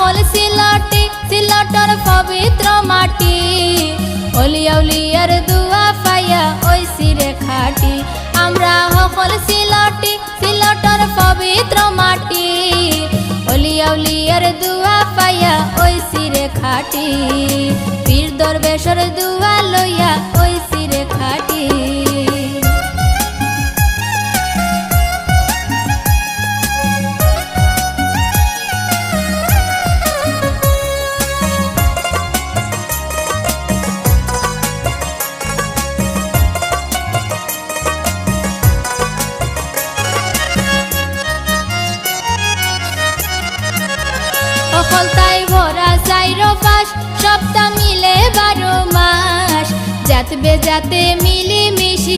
হল সিলটি সিলটর পবিত্র মাটি অলিয়া উলিয়ার দুয়া পাইয়া ওইসি রে খাটি আমরা হল সিলটি সিলটর পবিত্র মাটি অলিয়া উলিয়ার দুয়া পাইয়া ওইসি রে খাটি পীর দরবেশর দুয়া লইয়া ওইসি রে খাটি তাই ভরা চাইরো পাশ সপ্তাহ মিলে 12 মাস জাত বেজাতে মিলি মিশি